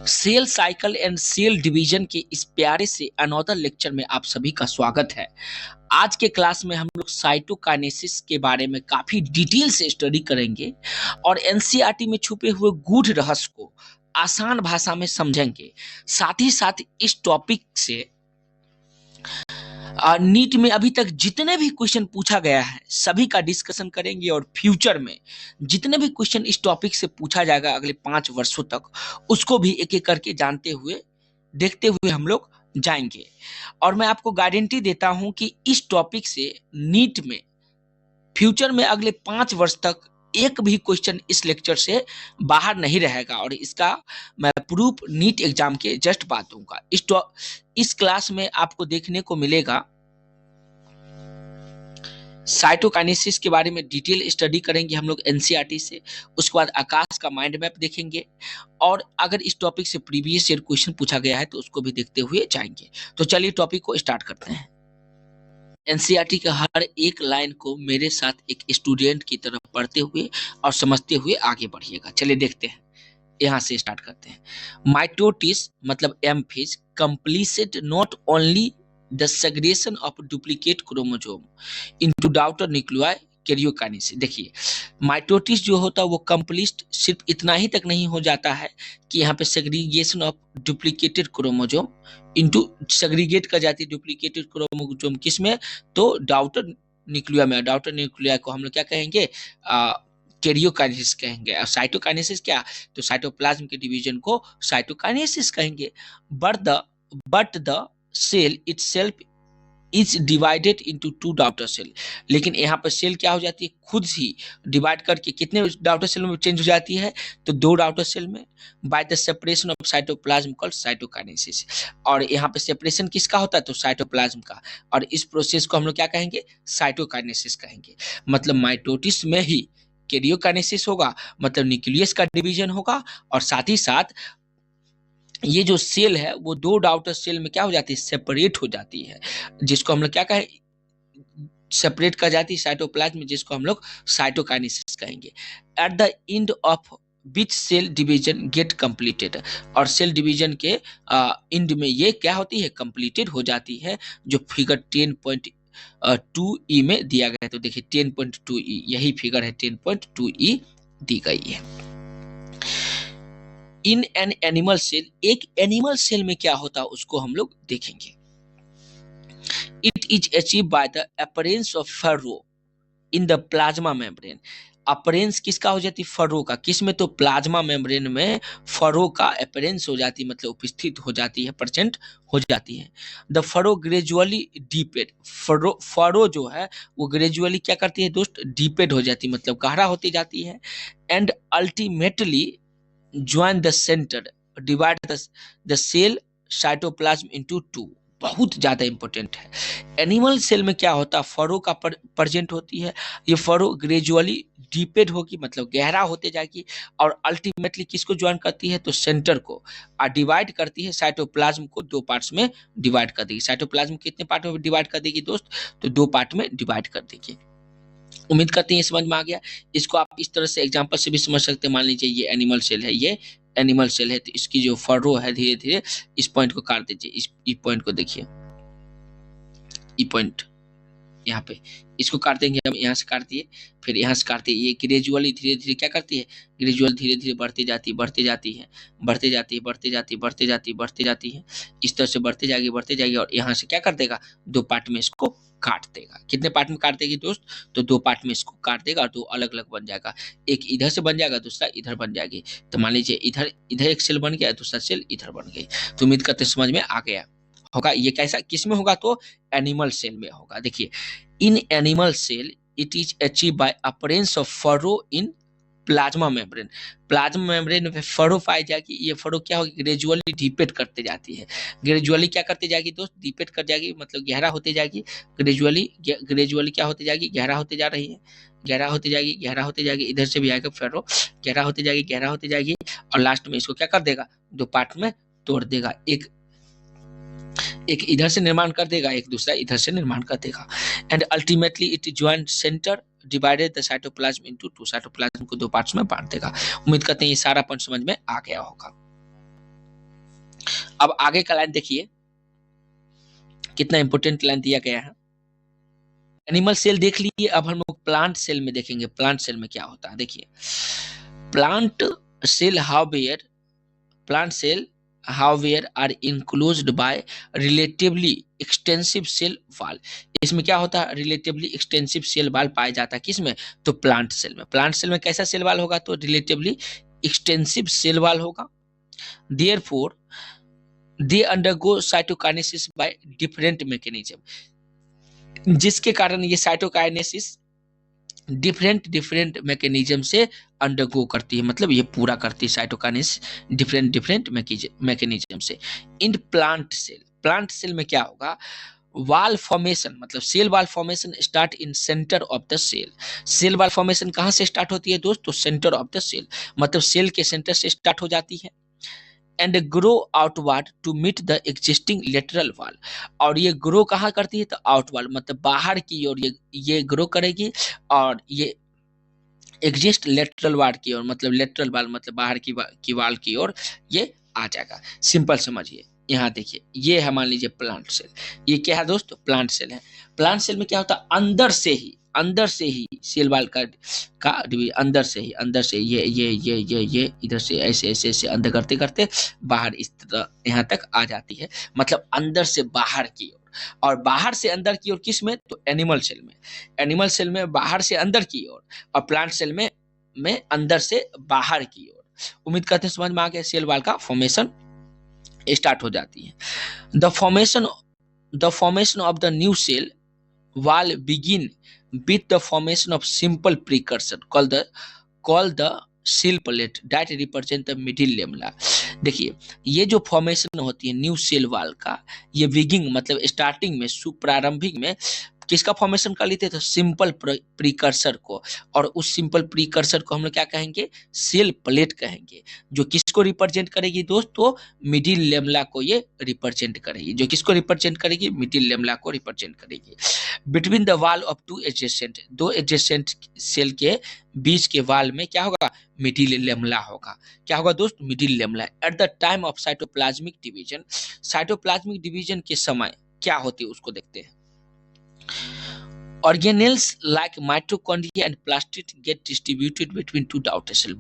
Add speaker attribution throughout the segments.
Speaker 1: Cell cycle and cell division के इस प्यारे से अनदर लेक्चर में आप सभी का स्वागत है। आज के क्लास में हम लोग साइटोकाइनेसिस के बारे में काफी डिटेल से स्टडी करेंगे और एनसीईआरटी में छुपे हुए गूढ़ रहस्य को आसान भाषा में समझेंगे। साथ ही साथ इस टॉपिक से नीट में अभी तक जितने भी क्वेश्चन पूछा गया है सभी का डिस्कशन करेंगे और फ्यूचर में जितने भी क्वेश्चन इस टॉपिक से पूछा जाएगा अगले 5 वर्षों तक उसको भी एक एक करके जानते हुए देखते हुए हम लोग जाएंगे। और मैं आपको गारंटी देता हूं कि इस टॉपिक से नीट में फ्यूचर में अगले 5 वर्ष तक एक भी क्वेश्चन इस लेक्चर से बाहर नहीं रहेगा और इसका मैं प्रूफ नीट एग्जाम के जस्ट बात दूंगा। इस क्लास में आपको देखने को मिलेगा साइटोकाइनेसिस के बारे में डिटेल स्टडी करेंगे हम लोग एनसीईआरटी से। उसके बाद आकाश का माइंड मैप देखेंगे और अगर इस टॉपिक से प्रीवियस ईयर क्वेश्चन पूछा गया है तो उसको भी देखते हुए जाएंगे। तो चलिए टॉपिक को स्टार्ट करते हैं। एनसीईआरटी के हर एक लाइन को मेरे साथ एक स्टूडेंट की तरह पढ़ते हुए और समझते हुए आगे बढ़िएगा। चलिए देखते हैं, यहाँ से स्टार्ट करते हैं। माइटोसिस मतलब M phase completed not only the segregation of duplicate chromosome into daughter nuclei karyokinesis. देखिए माइटोसिस जो होता है वो कंप्लीट सिर्फ इतना ही तक नहीं हो जाता है कि यहाँ पे segregation of duplicated chromosome into segregate कर जाती है डुप्लीकेटेड क्रोमोसोम किसमें, तो डॉटर न्यूक्लिया में। डॉटर न्यूक्लिया को हम लोग क्या कहेंगे, कैरियोकाइनेसिस कहेंगे। और साइटोकाइनेसिस क्या, तो साइटोप्लाज्म के डिवीजन को साइटोकाइनेसिस कहेंगे। But the cell itself is divided into 2 daughter cell. लेकिन यहाँ पर सेल क्या हो जाती है, खुद ही डिवाइड करके कितने डॉटर सेल में चेंज हो जाती है, तो 2 डॉटर सेल में by the separation of cytoplasm called cytokinesis. और यहाँ पे सेपरेशन किसका होता है, तो साइटोप्लाज्म का। और इस प्रोसेस को हम लोग क्या कहेंगे, साइटोकाइनेसिस कहेंगे। मतलब माइटोसिस में ही कैरियोकाइनेसिस होगा, मतलब न्यूक्लियस का डिवीजन होगा और साथ ही साथ ये जो सेल है वो 2 डॉटर सेल में क्या हो जाती है, सेपरेट हो जाती है, जिसको हम लोग क्या कहें, सेपरेट कर जाती है साइटोप्लाज्म में, जिसको हम लोग साइटोकाइनेसिस कहेंगे। At the end of which cell division get completed, और सेल डिवीजन के एंड में ये क्या होती है, कंप्लीटेड हो जाती है, जो फिगर 10.2e में दिया गया है। तो देखिए 10.2e यही फिगर है, 10.2e दी गई है। इन एन एनिमल सेल, एक एनिमल सेल में क्या होता है उसको हम लोग देखेंगे। It is achieve by the appearance of furrow in the plasma membrane. Appearance किसका हो जाती है, फरो का। किसमें, तो प्लाज्मा मेम्ब्रेन में फरो का अपीयरेंस हो जाती है, मतलब उपस्थित हो जाती है, प्रेजेंट हो जाती है। द फरो ग्रेजुअली डीपेड, फरो जो है वो ग्रेजुअली क्या करती है दोस्त, डीपेड हो जाती है, मतलब गहरा होती जाती है। And ultimately join the center, divide the cell cytoplasm into 2। बहुत ज्यादा इंपॉर्टेंट है। एनिमल सेल में क्या होता है, फरो का प्रेजेंट होती है, ये फरो ग्रेजुअली डीपेड होगी, मतलब गहरा होते जाएगी, और अल्टीमेटली किसको ज्वाइन करती है, तो सेंटर को, और डिवाइड करती है साइटोप्लाज्म को 2 पार्ट्स में डिवाइड कर देगी। साइटोप्लाज्म कितने पार्ट में डिवाइड कर देगी दोस्त, तो 2 पार्ट में डिवाइड कर देगी। उम्मीद करते हैं समझ में आ गया। इसको आप इस तरह से एग्जांपल से भी समझ सकते हैं। मान लीजिए ये एनिमल सेल है, ये एनिमल सेल है, तो इसकी जो फरो है धीरे धीरे इस पॉइंट को काट दीजिए। इस पॉइंट को देखिए, ई पॉइंट यहाँ पे, इसको काट देंगे हम, यहाँ से काट दिए, फिर यहाँ से काटते हैं। ये ग्रेजुअली धीरे धीरे क्या करती है, ग्रेजुअल धीरे धीरे बढ़ती जाती है, बढ़ती जाती है, बढ़ते जाती है, बढ़ते जाती है, बढ़ते जाती है, बढ़ते जाती है, इस तरह से बढ़ते जाएगी, बढ़ते जाएगी, और यहाँ से क्या कर देगा, 2 पार्ट में इसको काट देगा। कितने पार्ट में काट देगी दोस्त, तो 2 पार्ट में इसको काट देगा और 2 अलग अलग बन जाएगा। एक इधर से बन जाएगा, दूसरा इधर बन जाएगी। तो मान लीजिए इधर एक सेल बन गया, दूसरा सेल इधर बन गई। तो उम्मीद करते समझ में आ गया होगा। ये कैसा किस में होगा, तो एनिमल सेल में होगा। देखिए in animal cell it is achieve by appearance of furrow in plasma membrane. Plasma membrane में फरो पाई जाएगी, ये फरो क्या होगी, ग्रेजुअली डीपेट करते जाती है। ग्रेजुअली क्या करते जाएगी दोस्त, डीपेट कर जाएगी, मतलब गहरा होते जाएगी। ग्रेजुअली क्या होते जाएगी, गहरा होते जा रही है, गहरा होते जाएगी, गहरा होते जाएगी। इधर से भी आएगा फरो, गहरा होते जाएगी, गहरा होते जाएगी, और लास्ट में इसको क्या कर देगा, 2 पार्ट में तोड़ देगा। एक इधर से निर्माण कर देगा, एक दूसरा इधर से निर्माण कर देगा। And ultimately it join centre divided the cytoplasm into 2। Cytoplasm को 2 पार्ट्स में बांट देगा। उम्मीद करते हैं ये सारा पॉइंट समझ में आ गया होगा। अब आगे का लाइन देखिए, कितना इंपॉर्टेंट लाइन दिया गया है। एनिमल सेल देख लीजिए, अब हम लोग प्लांट सेल में देखेंगे। प्लांट सेल में क्या होता है, देखिए। Plant cell however plant cell however are enclosed by relatively extensive cell wall। इसमें क्या होता है, रिलेटिवली एक्सटेंसिव सेल वाल पाया जाता है किसमें, तो प्लांट सेल में। प्लांट सेल में कैसा सेल वाल होगा, तो रिलेटिवली एक्सटेंसिव सेल वाल होगा। Therefore they undergo cytokinesis by different mechanism, जिसके कारण ये साइटोकाइनेसिस डिफरेंट डिफरेंट मैकेनिज्म से अंडरगो करती है, मतलब ये पूरा करती है साइटोकाइनेसिस डिफरेंट डिफरेंट मैकेनिज्म से। In plant cell, plant cell में क्या होगा, वाल फॉर्मेशन, मतलब cell wall formation start in centre of the cell. Cell wall formation कहाँ से स्टार्ट होती है दोस्त, तो सेंटर ऑफ द सेल, मतलब सेल के सेंटर से स्टार्ट हो जाती है। And grow outward to meet the existing lateral wall, और ये ग्रो कहाँ करती है, तो आउटवर्ड, मतलब बाहर की ओर ये ग्रो करेगी, और ये एग्जिस्ट लेटरल वाल की ओर, मतलब लेटरल वाल मतलब बाहर की वाल की ओर ये आ जाएगा। सिंपल समझिए, यहाँ देखिए ये है मान लीजिए प्लांट सेल, ये क्या है दोस्त, प्लांट सेल है। प्लांट सेल में क्या होता है, अंदर से ही सेल वाल का अंदर से ये इधर से ऐसे ऐसे ऐसे अंदर करते करते बाहर इस तरह यहाँ तक आ जाती है, मतलब अंदर से बाहर की ओर। और बाहर से अंदर की ओर किस में, तो एनिमल सेल में। एनिमल सेल में बाहर से अंदर की ओर, और प्लांट सेल में अंदर से बाहर की ओर। उम्मीद करते हैं समझ में आ गया, सेल वाल का फॉर्मेशन स्टार्ट हो जाती है। The formation of the new cell wall begin with the formation of simple precursor called the cell plate that represent the middle lamella। देखिए ये जो फॉर्मेशन होती है न्यू सेल वाल का, ये बिगिंग मतलब स्टार्टिंग में, प्रारंभिक में किसका फॉर्मेशन कर लेते हैं, तो सिंपल प्रीकर्सर को। और उस सिंपल प्रीकर्सर को हम लोग क्या कहेंगे, सेल प्लेट कहेंगे, जो किसको रिप्रेजेंट करेगी दोस्तों, मिडिल लेमला को ये रिप्रेजेंट करेगी। जो किसको रिप्रेजेंट करेगी, मिडिल लेमला को रिप्रेजेंट करेगी। Between the wall of two adjacent, दो एडजेसेंट सेल के बीच के वाल में क्या होगा, मिडिल लेमला होगा। क्या होगा दोस्त, middle lamella. At the time of cytoplasmic division, cytoplasmic division के समय क्या होती है उसको देखते हैं। Organelles like mitochondria and plastid get distributed between two daughter cells।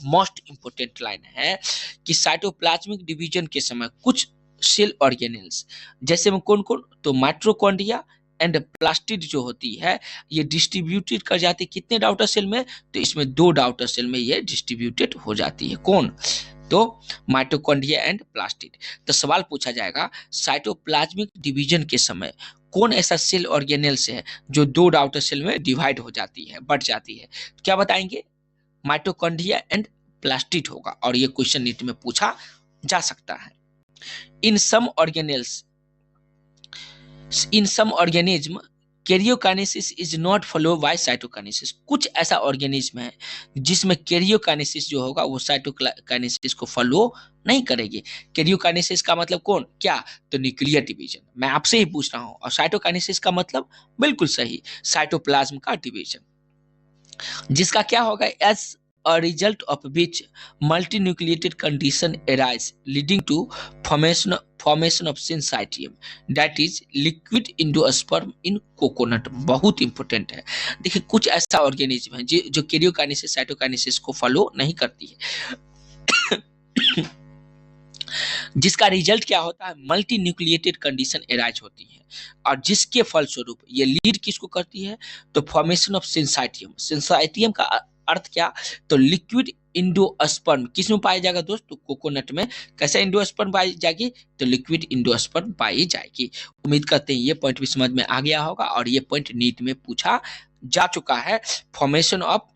Speaker 1: most important line है कि साइटोप्लाज्मिक डिवीजन के समय कुछ सेल ऑर्गेनेल्स, जैसे में कौन कौन, तो माइटोकॉन्ड्रिया एंड प्लास्टिड जो होती है, ये डिस्ट्रीब्यूटेड कर जाती है कितने डाउटर सेल में, तो इसमें 2 डाउटर सेल में ये डिस्ट्रीब्यूटेड हो जाती है। कौन, तो माइटोकॉन्ड्रिया एंड प्लास्टिड। तो सवाल पूछा जाएगा साइटोप्लाज्मिक डिवीजन के समय कौन ऐसा सेल ऑर्गेनेल्स है जो 2 डाउटर सेल में डिवाइड हो जाती है, बढ़ जाती है, तो क्या बताएंगे, माइटोकॉन्ड्रिया एंड प्लास्टिड होगा। और ये क्वेश्चन नीट में पूछा जा सकता है। In some organism karyokinesis is not follow by cytokinesis. कुछ ऐसा ऑर्गेनिज्म है जिसमें कैरियोकाइनेसिस जो होगा वो साइटोकाइनेसिस को फॉलो नहीं करेगी। कैरियोकाइनेसिस का मतलब कौन, क्या, तो न्यूक्लियर डिवीजन। मैं आपसे ही पूछ रहा हूं। और साइटोकाइनेसिस का मतलब बिल्कुल सही, साइटोप्लाज्म का डिवीजन, जिसका क्या होगा, as a result of which multinucleated condition arise leading to formation of syncytium that is liquid endosperm in coconut। बहुत इंपॉर्टेंट है। देखिए कुछ ऐसा ऑर्गेनिज्म है जो कैरियोकाइनेसिस साइटोकाइनेसिस को फॉलो नहीं करती है जिसका रिजल्ट क्या होता है, मल्टी न्यूक्लिएटेड कंडीशन एराइज होती है, और जिसके फलस्वरूप ये लीड किसको करती है, तो फॉर्मेशन ऑफ सिंसाइटियम। सिंसाइटियम का अर्थ क्या, तो लिक्विड इंडोस्पर्म किस में पाया जाएगा दोस्त, तो कोकोनट में। कैसे इंडोस्पर्म पाई जाएगी, तो लिक्विड इंडोस्पर्म पाई जाएगी। उम्मीद करते हैं ये पॉइंट भी समझ में आ गया होगा, और ये पॉइंट नीट में पूछा जा चुका है। फॉर्मेशन ऑफ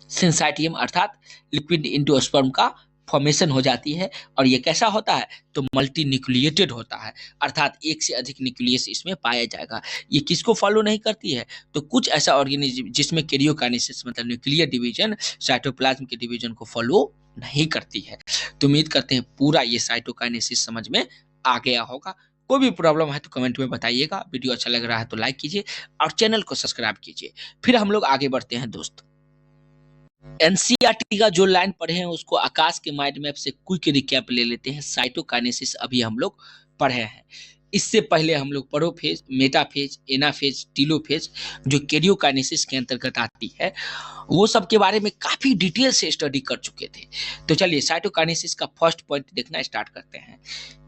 Speaker 1: सिंसाइटियम अर्थात लिक्विड इंडोस्पर्म का फॉर्मेशन हो जाती है, और ये कैसा होता है, तो मल्टी न्यूक्लिएटेड होता है, अर्थात एक से अधिक न्यूक्लियस इसमें पाया जाएगा। ये किसको फॉलो नहीं करती है, तो कुछ ऐसा ऑर्गेनिज्म जिसमें कैरियोकाइनेसिस मतलब न्यूक्लियर डिवीजन साइटोप्लाज्म के डिवीजन को फॉलो नहीं करती है। तो उम्मीद करते हैं पूरा ये साइटोकाइनेसिस समझ में आ गया होगा। कोई भी प्रॉब्लम है तो कमेंट में बताइएगा। वीडियो अच्छा लग रहा है तो लाइक कीजिए और चैनल को सब्सक्राइब कीजिए। फिर हम लोग आगे बढ़ते हैं दोस्त। एनसीईआरटी का जो लाइन पढ़े हैं उसको आकाश के माइंड मैप से क्विक रिकैप ले लेते हैं। साइटोकाइनेसिस अभी हम लोग पढ़े हैं। इससे पहले हम लोग प्रोफेज, मेटाफेज, एनाफेज, टीलोफेज जो कैरियोकाइनेसिस के अंतर्गत आती है वो सब के बारे में काफी डिटेल से स्टडी कर चुके थे। तो चलिए साइटोकाइनेसिस का फर्स्ट पॉइंट देखना स्टार्ट करते हैं।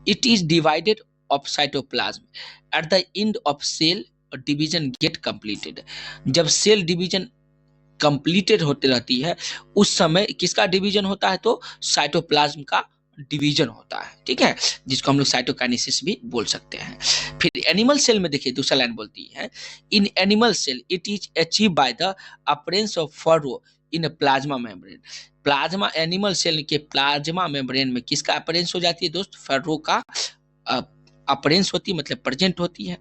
Speaker 1: It is divided of cytoplasm at the end of cell division get completed. जब सेल डिवीजन कंप्लीटेड होते रहती है उस समय किसका डिवीजन होता है, तो साइटोप्लाज्म का डिवीजन होता है, ठीक है, जिसको हम लोग साइटोकाइनेसिस भी बोल सकते हैं। फिर एनिमल सेल में देखिए दूसरा लाइन बोलती है, in animal cell it is achieve by the appearance of furrow in plasma membrane. Plasma animal cell के प्लाज्मा मेम्ब्रेन में किसका अपरेंस हो जाती है दोस्त, फर्रो का अपरेंस होती है, मतलब प्रेजेंट होती है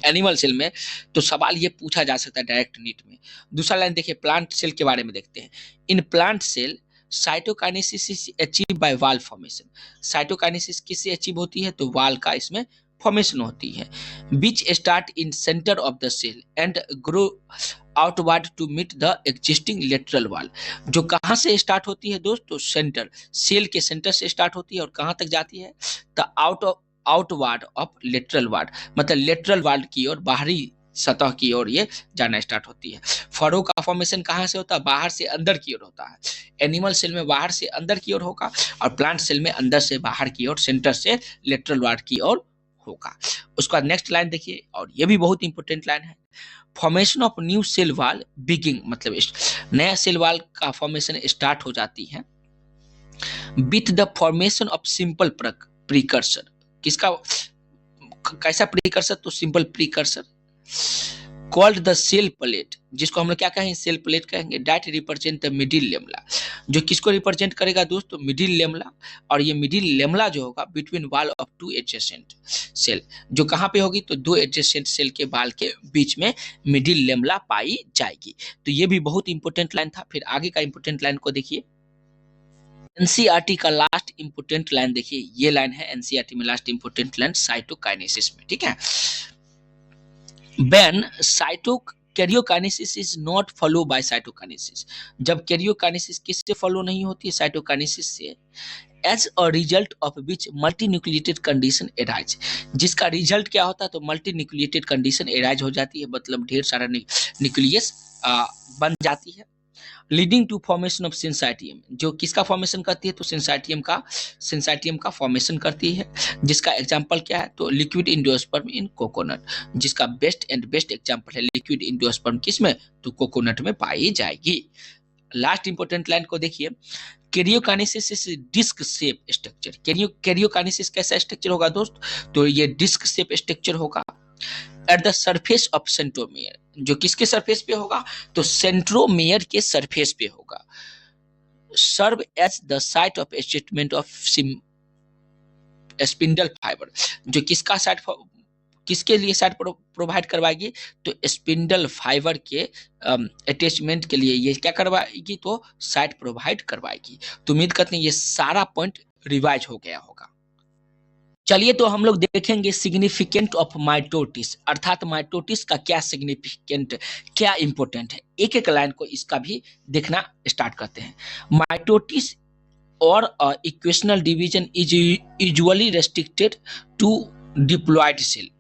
Speaker 1: एनिमल सेल में। तो सवाल ये पूछा जा सकता है डायरेक्ट नीट में। दूसरा लाइन देखिए प्लांट सेल के बारे में देखते हैं। In plant cell cytokinesis is achieve by wall formation. Cytokinesis किससे अचीव होती है, तो वाल का इसमें फॉर्मेशन होती है। Which start in centre of the cell and grow outward to meet the existing lateral wall. जो कहाँ से स्टार्ट होती है दोस्त, तो सेंटर, सेल के सेंटर से स्टार्ट होती है और कहाँ तक जाती है, the outward of lateral ward, मतलब लेटरल वार्ड की ओर, बाहरी सतह की ओर ये जाना स्टार्ट होती है। फरो का फॉर्मेशन कहाँ से होता है, बाहर से अंदर की ओर होता है। एनिमल सेल में बाहर से अंदर की ओर होगा और प्लांट सेल में अंदर से बाहर की ओर, सेंटर से लेटरल वार्ड की ओर होगा। उसके बाद नेक्स्ट लाइन देखिए, और ये भी बहुत इंपॉर्टेंट लाइन है। Formation of new cell wall beginning, मतलब नया सेल वाल का फॉर्मेशन स्टार्ट हो जाती है with the formation of simple precursor. किसका, कैसा प्रीकर्सर, तो simple precursor called the cell plate, जिसको हम लोग क्या कहेंगे, सेल प्लेट कहेंगे। That represent the middle lamella, जो किसको रिप्रेजेंट करेगा दोस्तों, मिडिल लेमला। और ये मिडिल लेमला जो होगा between wall of two adjacent cell, जो कहाँ पे होगी, तो दो एडजेसेंट सेल के वाल के बीच में मिडिल लेमला पाई जाएगी। तो ये भी बहुत इंपॉर्टेंट लाइन था। फिर आगे का इंपॉर्टेंट लाइन को देखिए, एनसीईआरटी का लास्ट इंपोर्टेंट लाइन देखिए, ये लाइन है एनसीईआरटी में लास्ट इंपोर्टेंट लाइन साइटोकाइनेसिस में, ठीक है। When karyokinesis is not follow by cytokinesis, जब कैरियोकाइनेसिस किससे फॉलो नहीं होती है, साइटोकाइनेसिस से, as a result of which multi nucleated condition arise, जिसका रिजल्ट क्या होता है, तो मल्टी न्यूक्लिएटेड कंडीशन एराइज हो जाती है, मतलब ढेर सारा न्यूक्लियस बन जाती है। लीडिंग टू फॉर्मेशन ऑफ सिंसाइटियम, जो किसका फॉर्मेशन करती है, तो सिंसाइटियम का फॉर्मेशन करती है, जिसका एग्जांपल क्या है, तो लिक्विड एंडोस्पर्म इन कोकोनट, जिसका बेस्ट एग्जांपल है लिक्विड एंडोस्पर्म, किसमें, तो कोकोनट में पाई जाएगी। लास्ट इंपोर्टेंट लाइन को देखिए, karyokinesis is disc shape structure. Karyokinesis कैसा स्ट्रक्चर होगा दोस्त, तो ये डिस्क शेप स्ट्रक्चर होगा at the surface of centromere, जो किसके सरफेस पे होगा, तो सेंट्रोमियर के सरफेस पे होगा। Serve as the site of adjustment of spindle fibre, जो किसका साइट, किसके लिए साइट प्रोवाइड करवाएगी, तो स्पिंडल फाइबर के अटैचमेंट के लिए ये क्या करवाएगी, तो साइट प्रोवाइड करवाएगी। तो उम्मीद करते हैं ये सारा पॉइंट रिवाइज हो गया होगा। चलिए तो हम लोग देखेंगे सिग्निफिकेंट ऑफ माइटोटिस, अर्थात माइटोटिस का क्या सिग्निफिकेंट, क्या इंपॉर्टेंट है। एक एक लाइन को इसका भी देखना स्टार्ट करते हैं। माइटोटिस और equational division is usually restricted to diploid cell,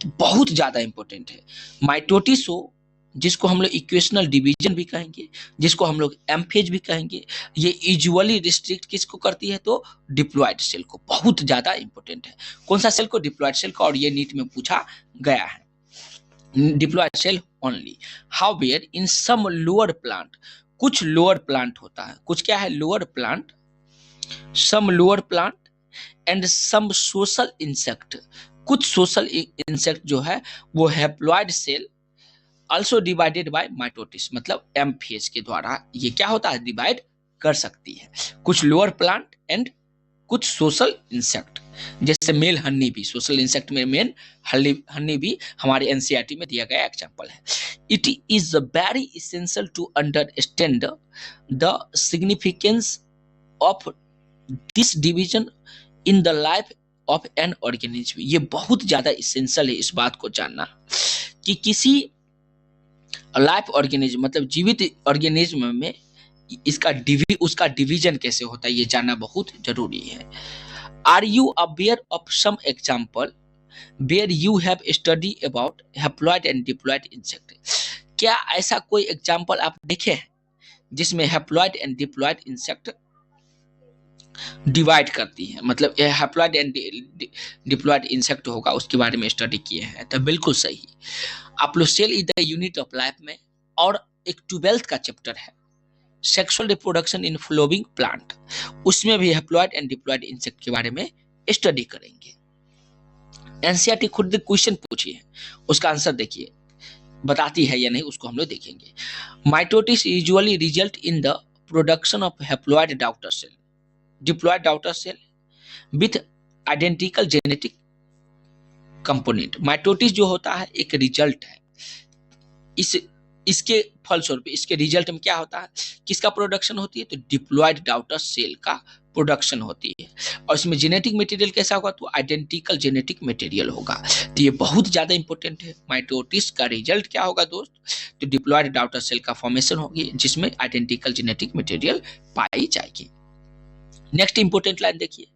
Speaker 1: बहुत ज्यादा इंपॉर्टेंट है। माइटोटिस हो, जिसको हम लोग इक्वेशनल डिवीजन भी कहेंगे, जिसको हम लोग एम्फेज भी कहेंगे, ये यूजुअली रिस्ट्रिक्ट किसको करती है, तो डिप्लॉयड सेल को। बहुत ज्यादा इंपॉर्टेंट है, कौन सा सेल को, डिप्लॉयड सेल को, और ये नीट में पूछा गया है। Diploid cell only, however in some lower plant, कुछ लोअर प्लांट होता है, कुछ क्या है, lower plant, some lower plant and some social insect, कुछ सोशल इंसेक्ट जो है वो haploid cell also divided by mitosis, मतलब एम फेज के द्वारा ये क्या होता है, डिवाइड कर सकती है। कुछ लोअर प्लांट एंड कुछ सोशल इंसेक्ट, जैसे male honey bee, social insect में मेन हनी बी हमारे एनसीईआरटी में दिया गया एग्जांपल है। It is very essential to understand the significance of this division in the life of an organism. ये बहुत ज्यादा इसेंशियल है इस बात को जानना कि किसी लाइफ ऑर्गेनिज्म मतलब जीवित ऑर्गेनिज्म में उसका डिवीजन कैसे होता है ये जानना बहुत जरूरी है। Are you aware of some example where you have study about haploid and diploid insect? क्या ऐसा कोई एग्जाम्पल आप देखे हैं जिसमें haploid and diploid insect divide करती है, मतलब हैप्लॉइड एंड डिप्लॉइड इंसेक्ट होगा उसके बारे में स्टडी किए हैं? तो बिल्कुल सही। आप लोग cell is the unit of life में और एक 12th का चैप्टर है sexual reproduction in flowering plant, उसमें भी हैप्लॉइड एंड डिप्लॉइड इंसेक्ट के बारे में स्टडी करेंगे। एनसीईआरटी खुद क्वेश्चन पूछी है, उसका आंसर देखिए, बताती है या नहीं उसको हम लोग देखेंगे। Mitosis usually result in the production of haploid daughter cell, diploid daughter cell with identical genetic component. Mitosis जो होता है एक रिजल्ट है, इसके फलस्वरूप इसके रिजल्ट में क्या होता है, किसका प्रोडक्शन होती है, तो डिप्लॉइड डॉटर सेल का प्रोडक्शन होती है। और इसमें जेनेटिक मटेरियल कैसा होगा, तो आइडेंटिकल जेनेटिक मटेरियल होगा। तो ये बहुत ज्यादा इंपॉर्टेंट है। माइटोसिस का रिजल्ट क्या होगा दोस्त, तो डिप्लॉइड डॉटर सेल का फॉर्मेशन होगी जिसमें आइडेंटिकल जेनेटिक मटेरियल पाई जाएगी। नेक्स्ट इंपॉर्टेंट लाइन देखिए,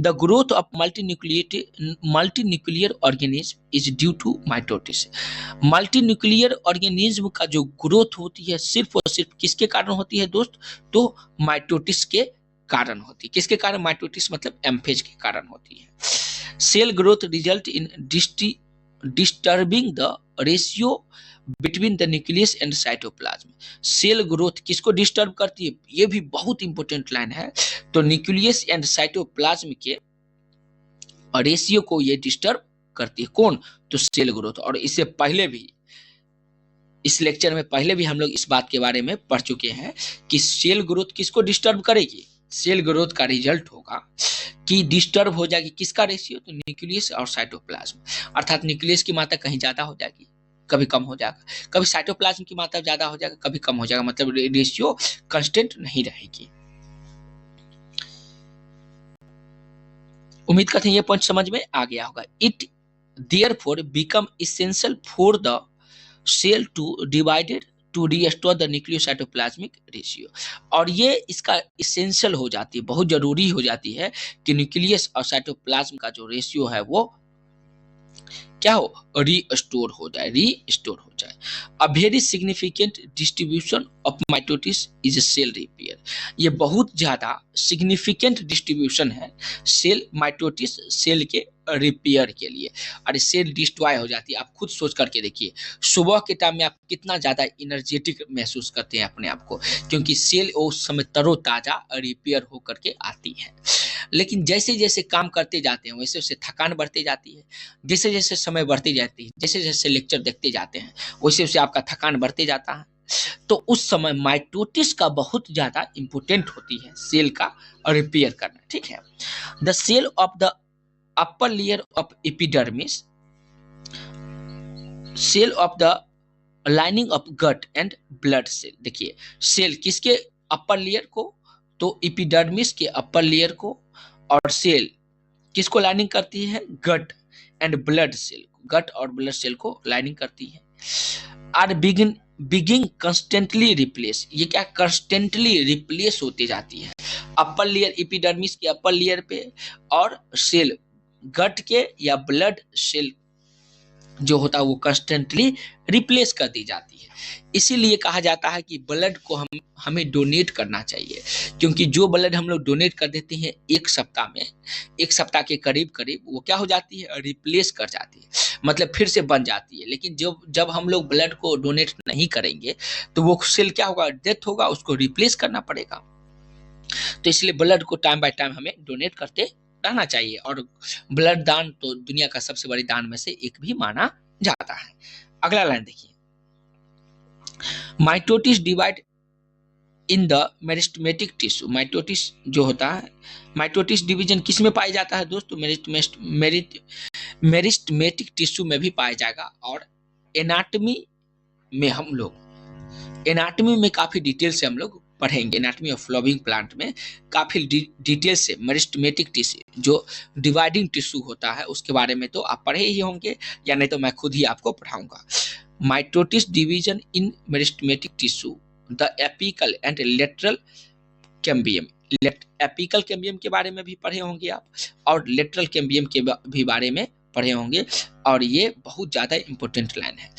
Speaker 1: the growth of multinuclear organism is due to mitosis. Multinuclear organism का जो ग्रोथ होती है सिर्फ और सिर्फ किसके कारण होती है दोस्त, तो माइटोसिस के कारण होती है। किसके कारण, माइटोसिस मतलब एम्फेज के कारण होती है। Cell growth result in disturbing the ratio between the nucleus and cytoplasm. Cell growth किसको डिस्टर्ब करती है, ये भी बहुत इंपॉर्टेंट लाइन है। तो न्यूक्लियस एंड साइटोप्लाज्म के रेशियो को ये डिस्टर्ब करती है, कौन, तो सेल ग्रोथ। और इससे पहले भी इस लेक्चर में पहले भी हम लोग इस बात के बारे में पढ़ चुके हैं कि सेल ग्रोथ किसको डिस्टर्ब करेगी, सेल ग्रोथ का रिजल्ट होगा कि डिस्टर्ब हो जाएगी किसका रेशियो, तो न्यूक्लियस और साइटोप्लाज्म। अर्थात न्यूक्लियस की मात्रा कहीं ज्यादा हो जाएगी, कभी कम हो जाएगा, कभी साइटोप्लाज्म की मात्रा ज्यादा हो जाएगा, कभी कम हो जाएगा, मतलब रेशियो कांस्टेंट नहीं रहेगी। उम्मीद करते हैं ये पॉइंट समझ में आ गया होगा। It therefore become essential for the cell to divided to restore the nucleocytoplasmic ratio. और ये इसका एसेंशियल हो जाती है, बहुत जरूरी हो जाती है कि न्यूक्लियस और साइटोप्लाज्म का जो रेशियो है वो क्या हो, रीस्टोर हो जाए। A very significant distribution of mitosis is cell repair. ये बहुत ज्यादा सिग्निफिकेंट डिस्ट्रीब्यूशन है सेल माइटोसिस सेल के रिपेयर के लिए। और सेल डिस्ट्रॉय हो जाती है, आप खुद सोच करके देखिए, सुबह के टाइम में आप कितना ज्यादा एनर्जेटिक महसूस करते हैं अपने आप को, क्योंकि सेल उस समय तरोताजा रिपेयर होकर के आती है। लेकिन जैसे जैसे काम करते जाते हैं वैसे वैसे थकान बढ़ती जाती है, जैसे जैसे समय बढ़ती जाती है, जैसे जैसे लेक्चर देखते जाते हैं वैसे वैसे आपका थकान बढ़ते जाता है। तो उस समय माइटोसिस का बहुत ज्यादा इंपॉर्टेंट होती है सेल का रिपेयर करना, ठीक है। The cell of the upper layer of epidermis, cell of the lining of gut and blood cell. देखिए सेल किसके अपर लेयर को, तो एपिडर्मिस के अपर लेयर को, और सेल किसको लाइनिंग करती है, गट एंड ब्लड सेल, गट और ब्लड सेल को लाइनिंग करती है। आर बिगिंग कंस्टेंटली रिप्लेस, ये क्या कंस्टेंटली रिप्लेस होती जाती है अपर लेयर एपिडर्मिस के अपर लेयर पे, और सेल गट के या ब्लड सेल जो होता है वो कंस्टेंटली रिप्लेस कर दी जाती है। इसीलिए कहा जाता है कि ब्लड को हमें डोनेट करना चाहिए, क्योंकि जो ब्लड हम लोग डोनेट कर देते हैं एक सप्ताह में, एक सप्ताह के करीब करीब वो क्या हो जाती है, रिप्लेस कर जाती है, मतलब फिर से बन जाती है। लेकिन जब हम लोग ब्लड को डोनेट नहीं करेंगे तो वो सेल क्या होगा, डेथ होगा, उसको रिप्लेस करना पड़ेगा। तो इसलिए ब्लड को टाइम बाय टाइम हमें डोनेट करते रहना चाहिए। और ब्लड दान तो दुनिया का सबसे बड़ी दान में से एक भी माना जाता है। अगला लाइन देखिए, mitosis divide in the meristematic tissue. Mitosis जो होता है, माइटोसिस डिवीजन किस में पाया जाता है दोस्तों, मेरिस्टेमेटिक टिश्यू में भी पाया जाएगा। और एनाटॉमी में हम लोग, एनाटॉमी में काफी डिटेल से हम लोग पढ़ेंगे। एनाटॉमी ऑफ फ्लोविंग प्लांट में काफी डिटेल से मेरिस्टेमेटिक टिश्यू जो डिवाइडिंग टिश्यू होता है उसके बारे में तो आप पढ़े ही होंगे, या नहीं तो मैं खुद ही आपको पढ़ाऊंगा। Mitosis division in meristematic tissue, the apical and lateral cambium. Apical cambium के बारे में भी पढ़े होंगे आप, और लेटरल कैम्बियम के भी बारे में पढ़े होंगे, और ये बहुत ज्यादा इंपॉर्टेंट लाइन है।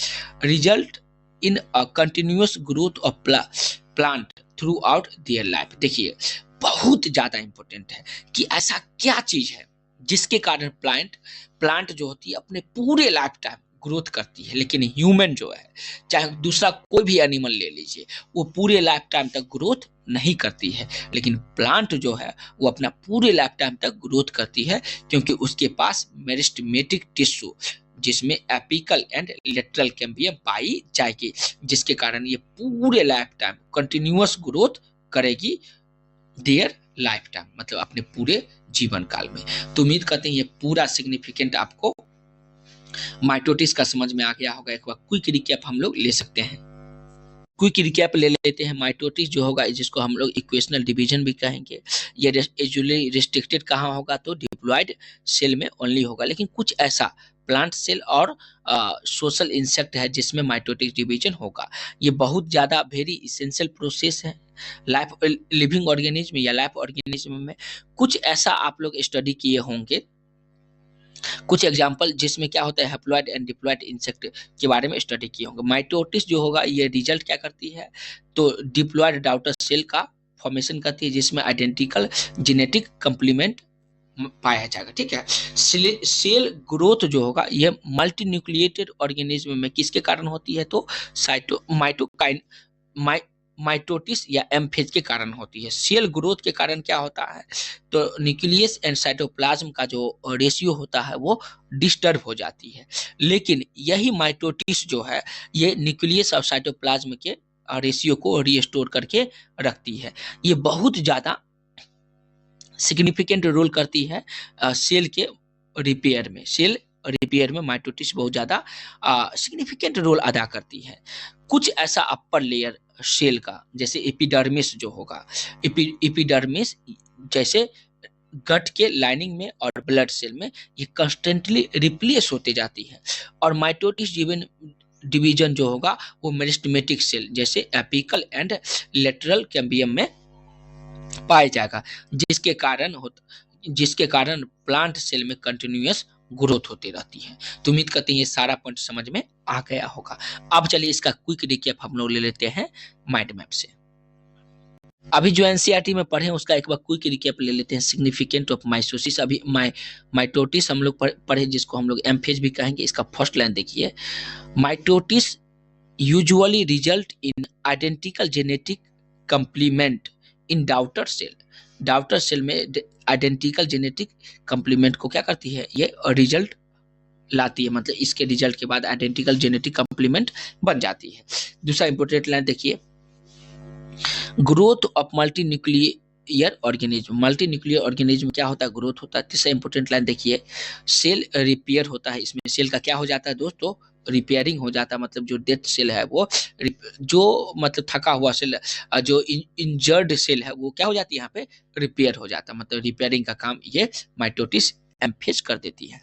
Speaker 1: Result in a continuous growth of plant through out their life. देखिए बहुत ज्यादा इंपॉर्टेंट है कि ऐसा क्या चीज है जिसके कारण प्लांट जो होती है अपने पूरे लाइफ टाइम ग्रोथ करती है, लेकिन ह्यूमन जो है, चाहे दूसरा कोई भी एनिमल ले लीजिए, वो पूरे लाइफ टाइम तक ग्रोथ नहीं करती है, लेकिन प्लांट जो है वो अपना पूरे लाइफ टाइम तक ग्रोथ करती है, क्योंकि उसके पास मेरिस्टेमेटिक टिश्यू जिसमें एपिकल एंड लेटरल कैम्बियम पाई जाएगी, जिसके कारण ये पूरे लाइफ टाइम कंटिन्यूअस ग्रोथ करेगी देयर लाइफ टाइम, मतलब अपने पूरे जीवन काल में। तो उम्मीद करते हैं ये पूरा सिग्निफिकेंट आपको माइटोटिस का समझ में आ गया होगा। एक बार क्विक रिकैप हम लोग ले सकते हैं। क्विक रिकैप ले लेते हैं। माइटोटिस जो होगा, जिसको हम लोग इक्वेशनल डिवीजन भी कहेंगे, ये यूजुअली रिस्ट्रिक्टेड कहाँ होगा, तो डिप्लॉयड सेल में ओनली होगा, लेकिन कुछ ऐसा प्लांट सेल और सोशल इंसेक्ट है जिसमें माइटोटिक डिवीजन होगा। ये बहुत ज़्यादा वेरी इसेंशियल प्रोसेस है लाइफ लिविंग ऑर्गेनिज्म या लाइफ ऑर्गेनिज्म में। कुछ ऐसा आप लोग स्टडी किए होंगे, कुछ एग्जांपल जिसमें क्या होता है हैप्लॉइड एंड डिप्लॉइड इंसेक्ट के बारे में स्टडी किए होंगे। माइटोटिस जो होगा ये रिजल्ट क्या करती है, तो डिप्लॉइड डॉटर सेल का फॉर्मेशन करती है, जिसमें आइडेंटिकल जेनेटिक कंप्लीमेंट पाया जाएगा। ठीक है, सेल ग्रोथ जो होगा ये मल्टी न्यूक्लिएटेड ऑर्गेनिज्म में किसके कारण होती है, तो माइटोकाइन माइटोटिस या एम्फेज के कारण होती है। सेल ग्रोथ के कारण क्या होता है, तो न्यूक्लियस एंड साइटोप्लाज्म का जो रेशियो होता है वो डिस्टर्ब हो जाती है, लेकिन यही माइटोटिस जो है ये न्यूक्लियस और साइटोप्लाज्म के रेशियो को रीस्टोर करके रखती है। ये बहुत ज़्यादा सिग्निफिकेंट रोल करती है सेल के रिपेयर में। सेल रिपेयर में माइटोटिस बहुत ज़्यादा सिग्निफिकेंट रोल अदा करती है। कुछ ऐसा अपर लेयर सेल का, जैसे एपिडर्मिस जो होगा, एपिडर्मिस जैसे गट के लाइनिंग में और ब्लड सेल में ये कंस्टेंटली रिप्लेस होते जाती है, और माइटोटिस डिवीजन जो होगा वो मेरिस्टेमेटिक सेल जैसे एपिकल एंड लेटरल कैम्बियम में पाया जाएगा, जिसके कारण प्लांट सेल में कंटिन्यूअस ग्रोथ होती रहती है। तो उम्मीद करते हैं ये सारा पॉइंट समझ में आ गया होगा। अब चलिए इसका क्विक रिकैप हम लोग ले लेते हैं माइंड मैप से। अभी जो एनसीईआरटी में पढ़े उसका एक बार क्विक रिकैप ले लेते हैं। सिग्निफिकेंट ऑफ माइटोसिस, अभी माइटोटिस हम लोग पढ़े, जिसको हम लोग एम्फेज भी कहेंगे। इसका फर्स्ट लाइन देखिए, mitosis usually result in identical genetic complement in daughter cell. Daughter cell में आइडेंटिकल जेनेटिक कंप्लीमेंट को क्या करती है, ये रिजल्ट लाती है, मतलब इसके रिजल्ट के बाद आइडेंटिकल जेनेटिक कंप्लीमेंट बन जाती है। दूसरा इंपोर्टेंट लाइन देखिए, growth of multi nuclear organism. Multi nuclear organism क्या होता है, ग्रोथ होता है। तीसरा इंपोर्टेंट लाइन देखिए, सेल रिपेयर होता है। इसमें सेल का क्या हो जाता है दोस्तों, रिपेयरिंग हो जाता है, मतलब जो डेथ सेल है वो, जो मतलब थका हुआ सेल, जो इंजर्ड सेल है वो क्या हो जाती है, यहाँ पे रिपेयर हो जाता है, मतलब रिपेयरिंग का काम ये माइटोटिस एम्फेज कर देती है।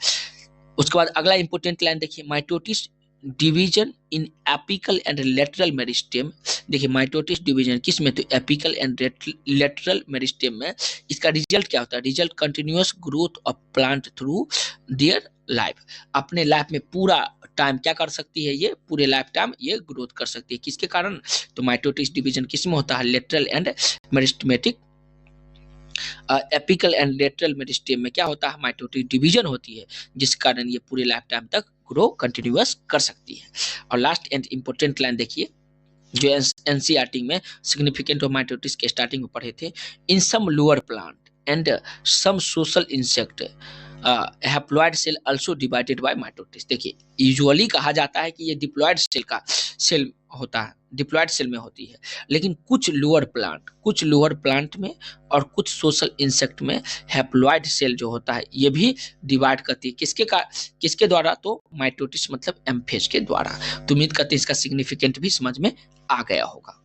Speaker 1: उसके बाद अगला इंपोर्टेंट लाइन देखिए, mitosis division in apical and lateral meristem. देखिए माइटोटिस डिवीजन किस में, तो एपिकल एंड लेटरल मेरिस्टेम में। इसका रिजल्ट क्या होता है, result continuous growth of plant through their life. अपने लाइफ में पूरा टाइम क्या कर सकती है, ये पूरे लाइफ टाइम ये ग्रोथ कर सकती है। किसके कारण, तो माइटोटिस डिवीजन किस में होता है, lateral and meristematic. Apical and lateral meristem में क्या होता है, माइटोटिक डिवीजन होती है, जिस कारण ये पूरे लाइफ टाइम तक ग्रो कंटिन्यूअस कर सकती है। और लास्ट एंड इंपोर्टेंट लाइन देखिए, जो एनसीईआरटी में सिग्निफिकेंट ऑफ माइटोटिस के स्टार्टिंग में पढ़े थे, in some lower plant and some social insect haploid cell also divided by mitosis. देखिए यूजुअली कहा जाता है कि ये डिप्लॉइड सेल होता है, डिप्लॉइड सेल में होती है, लेकिन कुछ लोअर प्लांट में और कुछ सोशल इंसेक्ट में हैप्लॉइड सेल जो होता है ये भी डिवाइड करती है। किसके द्वारा, तो माइटोटिस मतलब एम्फेज के द्वारा। तो उम्मीद करते हैं इसका सिग्निफिकेंट भी समझ में आ गया होगा।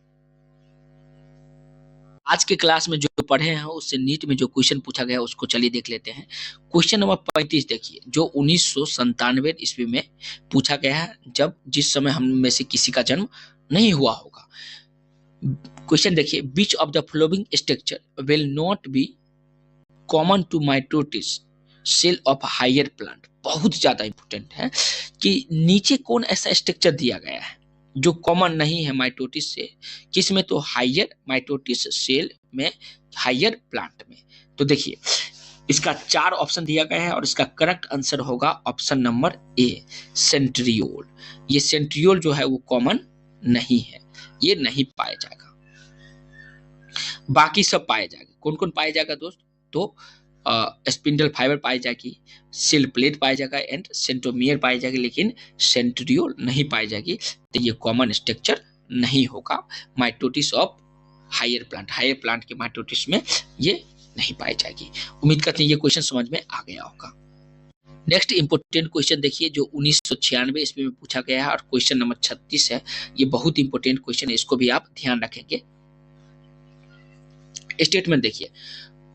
Speaker 1: आज के क्लास में जो पढ़े हैं उससे नीट में जो क्वेश्चन पूछा गया उसको चलिए देख लेते हैं। क्वेश्चन नंबर 35 देखिए, जो 1997 ईस्वी में पूछा गया है, जब जिस समय हम में से किसी का जन्म नहीं हुआ होगा। क्वेश्चन देखिए, which of the following structure will not be common to mitosis cell of higher plant. बहुत ज्यादा इंपॉर्टेंट है कि नीचे कौन ऐसा स्ट्रक्चर दिया गया है जो कॉमन नहीं है माइटोटिस से, किस में, तो हायर माइटोटिस सेल में, हायर प्लांट में। तो देखिए इसका 4 ऑप्शन दिया गया है और इसका करेक्ट आंसर होगा ऑप्शन नंबर ए, सेंट्रियोल। ये सेंट्रियोल जो है वो कॉमन नहीं है, ये नहीं पाया जाएगा, बाकी सब पाया जाएगा। कौन कौन पाया जाएगा दोस्त, तो स्पिंडल फाइबर पाई जाएगी, सेल प्लेट पाई जाएगा एंड सेंट्रोमियर पाई जाएगी, लेकिन सेंट्रियोल नहीं पाई जाएगी। तो ये कॉमन स्ट्रक्चर नहीं होगा mitosis of higher plant. Higher plant के माइटोटिस में ये नहीं पाई जाएगी। उम्मीद करते हैं ये क्वेश्चन समझ में आ गया होगा। नेक्स्ट इंपोर्टेंट क्वेश्चन देखिए, जो 1996 ईस्वी में पूछा गया है और क्वेश्चन नंबर 36 है। ये बहुत इंपोर्टेंट क्वेश्चन है, इसको भी आप ध्यान रखेंगे। स्टेटमेंट देखिए,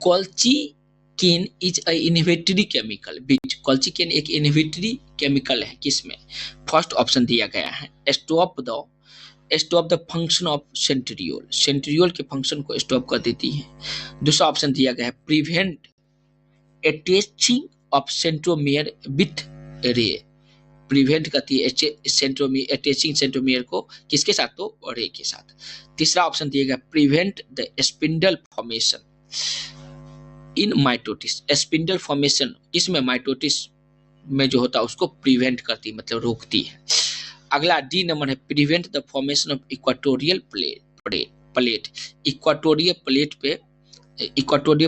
Speaker 1: colchicine is a inhibitory chemical which. Colchicine एक इनहिबिटरी केमिकल है, किसमें, फर्स्ट ऑप्शन दिया गया है stop the function of centriole. Centriole के फंक्शन को स्टॉप कर देती है। दूसरा ऑप्शन दिया गया है prevent attaching of centromere with रे। प्रिवेंट करती है सेंट्रोमियर, अटैचिंग सेंट्रोमियर को किसके साथ, तो रे के साथ। तीसरा ऑप्शन दिया गया prevent the spindle formation in mitosis. Spindle formation इसमें माइटोटिस में जो होता है उसको प्रिवेंट करती है, मतलब रोकती है। अगला डी नंबर है prevent the formation of equatorial plate. Equatorial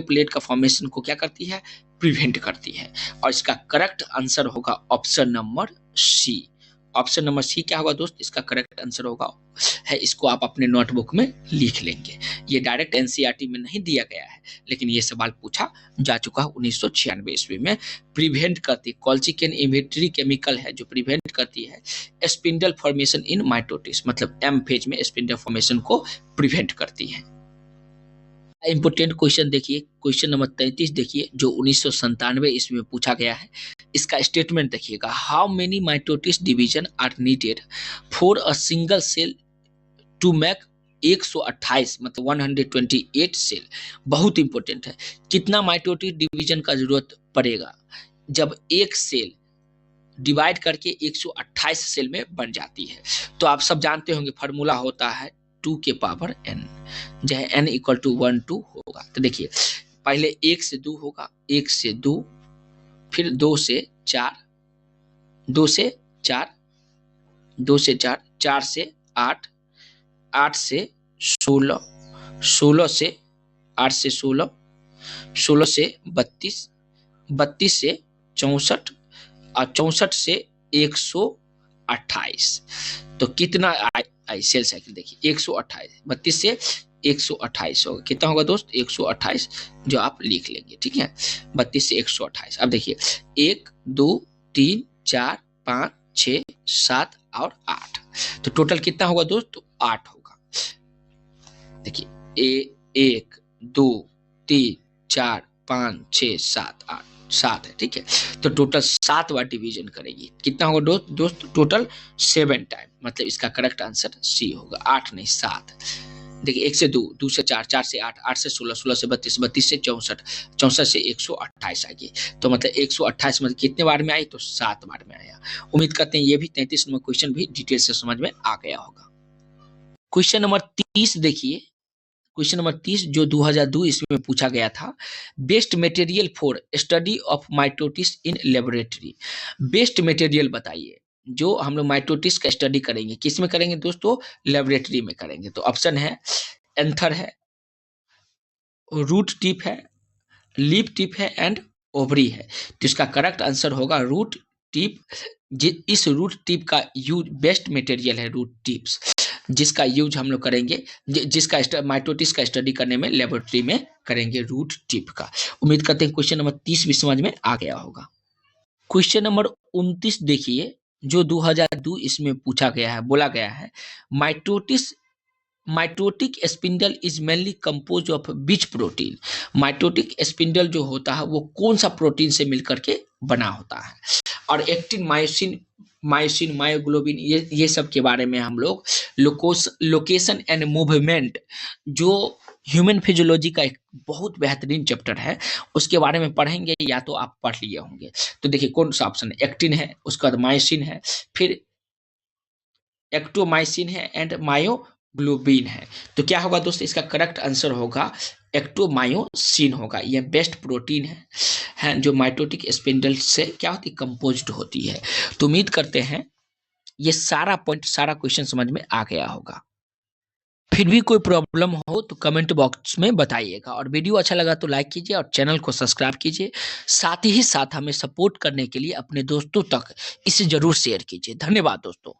Speaker 1: plate का फॉर्मेशन को क्या करती है, प्रिवेंट करती है। और इसका करेक्ट आंसर होगा option number C. Option number C क्या होगा दोस्त, इसका करेक्ट आंसर होगा है, इसको आप अपने नोटबुक में लिख लेंगे। ये डायरेक्ट एनसीईआरटी में नहीं दिया गया है, लेकिन ये सवाल पूछा जा चुका है 1996 ईस्वी में। प्रिवेंट करती, कॉल्चिकिन इनहिबिटरी केमिकल है जो प्रिवेंट करती है स्पिंडल फॉर्मेशन इन माइटोटिस, मतलब एम फेज में स्पिंडल फॉर्मेशन को प्रिवेंट करती है। इंपोर्टेंट क्वेश्चन देखिए, क्वेश्चन नंबर 33 देखिए, जो 1997 ईस्वी में पूछा गया है। इसका स्टेटमेंट देखिएगा, how many mitosis division are needed for a single cell to make 128, मतलब 128 सेल। बहुत इंपॉर्टेंट है, कितना माइटोटिस डिवीजन का जरूरत पड़ेगा जब एक सेल डिवाइड करके 128 सेल में बन जाती है। तो आप सब जानते होंगे फार्मूला होता है 2 के पावर n, जहाँ n इक्वल टू 1 2 होगा। तो देखिए पहले 1 से 2 होगा, 1 से 2, फिर 2 से 4, 2 से 4, 2 से 4, 4 से 8, 8 से 16, 16 से 8 से 16, 16 से 32, 32 से 64 और 64 से 128। तो कितना आई सेल साइकिल देखिए 128, 32 से 128 होगा। कितना होगा दोस्त, 128, जो आप लिख लेंगे, ठीक है, 32 से 128। अब देखिए 1 2 3 4 5 6 7 और 8, तो टोटल कितना होगा दोस्त, तो 8 होगा। देखिए 1 2 3 4 5 6 7 8, 7 है, ठीक है। तो टोटल 7 बार डिवीजन करेगी, कितना होगा दोस्त, टोटल 7 टाइम, मतलब इसका करेक्ट आंसर सी होगा, 8 नहीं 7। देखिए 1 से 2, 2 से 4, 4 से 8, 8 से 16, 16 से 32, 32 से 64, 64 से 128 आ गई। तो मतलब 128 मतलब कितने बार में आई, तो 7 बार में आया। उम्मीद करते हैं ये भी 33 नंबर क्वेश्चन भी डिटेल से समझ में आ गया होगा। क्वेश्चन नंबर 30 देखिए, क्वेश्चन नंबर 30 जो 2002 ईस्वी में पूछा गया था, best material for study of mitosis in laboratory. Best material बताइए जो हम लोग माइटोटिस का स्टडी करेंगे, किस में करेंगे दोस्तों, लेबोरेटरी में करेंगे। तो ऑप्शन है एंथर है, रूट टिप है, लीफ टिप है एंड ओवरी है। तो इसका करेक्ट आंसर होगा रूट टिप। इस रूट टिप का यूज, बेस्ट मटेरियल है रूट टिप्स, जिसका यूज हम लोग करेंगे, जिसका माइटोटिस का स्टडी करने में लेबोरेटरी में करेंगे, रूट टिप का। उम्मीद करते हैं क्वेश्चन नंबर 30 भी समझ में आ गया होगा। क्वेश्चन नंबर 29 देखिए, जो 2002 इसमें पूछा गया है, बोला गया है mitosis mitotic spindle is mainly compose of which protein. Mitotic spindle जो होता है वो कौन सा प्रोटीन से मिलकर के बना होता है। और एक्टिन, मायोसिन, मायोग्लोबिन, ये सब के बारे में हम लोग लोकेशन एंड मूवमेंट, जो ह्यूमन फिजियोलॉजी का एक बहुत बेहतरीन चैप्टर है, उसके बारे में पढ़ेंगे, या तो आप पढ़ लिए होंगे। तो देखिए कौन सा ऑप्शन है, एक्टिन है, उसका बाद मायोसिन है, फिर एक्टोमाइसिन है एंड मायोग्लोबिन है। तो क्या होगा दोस्तों, इसका करेक्ट आंसर होगा एक्टोमायोसिन होगा। यह बेस्ट प्रोटीन है जो माइटोटिक स्पिंडल से क्या होती, कंपोज्ड होती है। तो उम्मीद करते हैं ये सारा पॉइंट, सारा क्वेश्चन समझ में आ गया होगा। फिर भी कोई प्रॉब्लम हो तो कमेंट बॉक्स में बताइएगा, और वीडियो अच्छा लगा तो लाइक कीजिए और चैनल को सब्सक्राइब कीजिए। साथ ही साथ हमें सपोर्ट करने के लिए अपने दोस्तों तक इसे जरूर शेयर कीजिए। धन्यवाद दोस्तों।